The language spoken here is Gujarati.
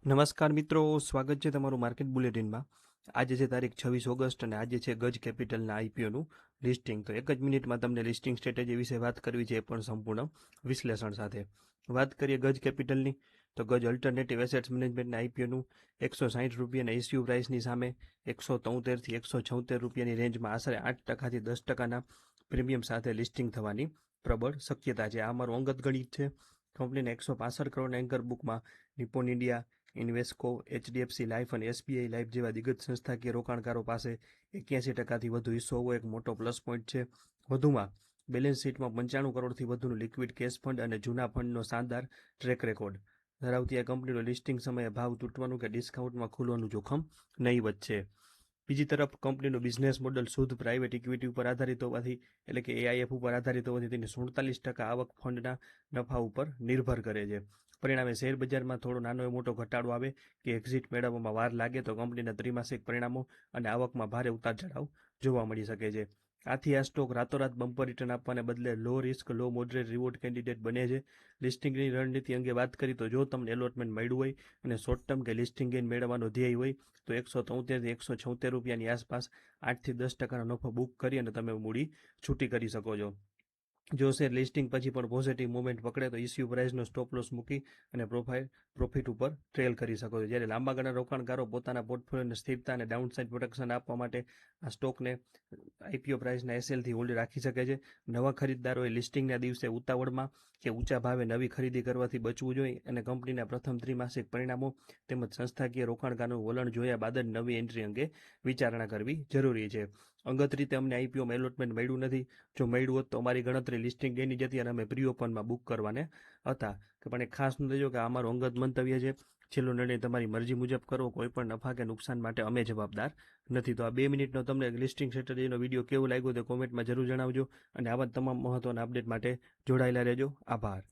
નમસ્કાર મિત્રો, સ્વાગત છે તમારું માર્કેટ બુલેટિનમાં। આજે છે તારીખ 26 ઓગસ્ટ અને આજે છે ગજ કેપિટલના આઈપીઓનું લિસ્ટિંગ। તો એક જ મિનિટમાં તમને લિસ્ટિંગ સ્ટ્રેટેજી વિશે વાત કરવી છે, એ પણ સંપૂર્ણ વિશ્લેષણ સાથે। વાત કરીએ ગજ કેપિટલની, તો ગજ અલ્ટરનેટિવ એસેટ્સ મેનેજમેન્ટના આઈપીઓનું 160 રૂપિયાના ઇસ્યુ પ્રાઇસની સામે 173 થી 176 રૂપિયાની રેન્જમાં આશરે 8%થી 10%ના પ્રીમિયમ સાથે લિસ્ટિંગ થવાની પ્રબળ શક્યતા છે। આ અમારું અંગત ગણિત છે। કંપનીના 165 કરોડના એન્કર બુકમાં નિપ્પોન ઇન્ડિયા, ઇન્વેસ્કો, એચડીએફસી લાઇફ અને એસબીઆઈ લાઇફ જેવા દિગ્ગજ સંસ્થાકીય રોકાણકારો પાસે 81%થી વધુ હિસ્સો હોવો એક મોટો પ્લસ પોઈન્ટ છે। વધુમાં બેલેન્સ શીટમાં 95 કરોડથી વધુનું લિક્વિડ કેશ ફંડ અને જૂના ફંડનો શાનદાર ટ્રેક રેકોર્ડ ધરાવતી આ કંપનીનો લિસ્ટિંગ સમયે ભાવ તૂટવાનું કે ડિસ્કાઉન્ટમાં ખુલવાનું જોખમ નહીવત છે। બીજી તરફ કંપનીનું બિઝનેસ મોડલ શુદ્ધ પ્રાઇવેટ ઇક્વિટી ઉપર આધારિત હોવાથી, એટલે કે એઆઈએફ ઉપર આધારિત હોવાથી તેની 47% આવક ફંડના નફા ઉપર નિર્ભર કરે છે। પરિણામે શેર બજારમાં થોડો નાનો મોટો ઘટાડો આવે કે એક્ઝિટ મેળવવામાં વાર લાગે તો કંપનીના ત્રિમાસિક પરિણામો અને આવકમાં ભારે ઉતાર ચઢાવ જોવા મળી શકે છે। આથી આ સ્ટોક રાતોરાત બમ્પર રિટર્ન આપવાને બદલે લો રિસ્ક લો મોડરેટ રિવોર્ડ કેન્ડિડેટ બને છે। લિસ્ટિંગની રણનીતિ અંગે વાત કરી તો જો તમને એલોટમેન્ટ મળ્યું હોય અને શોર્ટ ટર્મ કે લિસ્ટિંગ ગેઇન મેળવવાનો ધ્યેય હોય તો 173 થી 176 રૂપિયાની આસપાસ 8 થી 10%નો નફો બુક કરી અને તમે મૂડી છૂટી કરી શકો છો। જો શેર લિસ્ટિંગ પછી પણ પોઝિટિવ મુવમેન્ટ પકડે તો ઇસ્યુ પ્રાઇસનો સ્ટોપ લોસ મૂકી અને પ્રોફિટ ઉપર ટ્રેલ કરી શકો છો। જ્યારે લાંબા ગાળાના રોકાણકારો પોતાના પોર્ટફોલિયોને સ્થિરતા અને ડાઉનસાઇડ પ્રોટેક્શન આપવા માટે આ સ્ટોકને આઈપીઓ પ્રાઇસના એસએલથી હોલ્ડ રાખી શકે છે। નવા ખરીદદારોએ લિસ્ટિંગના દિવસે ઉતાવળમાં કે ઊંચા ભાવે નવી ખરીદી કરવાથી બચવું જોઈએ અને કંપનીના પ્રથમ ત્રિમાસિક પરિણામો તેમજ સંસ્થાકીય રોકાણકારોનું વલણ જોયા બાદ જ નવી એન્ટ્રી અંગે વિચારણા કરવી જરૂરી છે। અંગત રીતે અમને આઈપીઓમાં એલોટમેન્ટ મળ્યું નથી। જો મળ્યું હોત તો અમારી ગણતરી લિસ્ટિંગ ગેઇનની જતી અને અમે પ્રી ઓપનમાં બુક કરવાને હતા। પણ એક ખાસ નોંધજો કે આ અમારું અંગત મંતવ્ય છે। છેલ્લો નિર્ણય તમારી મરજી મુજબ કરો। કોઈ પણ નફા કે નુકસાન માટે અમે જવાબદાર નથી। તો આ 2 મિનિટનો તમને લિસ્ટિંગ સ્ટ્રેટેજીનો વિડીયો કેવો લાગ્યો તે કોમેન્ટમાં જરૂર જણાવજો અને આવા તમામ મહત્વના અપડેટ માટે જોડાયેલા રહેજો। આભાર।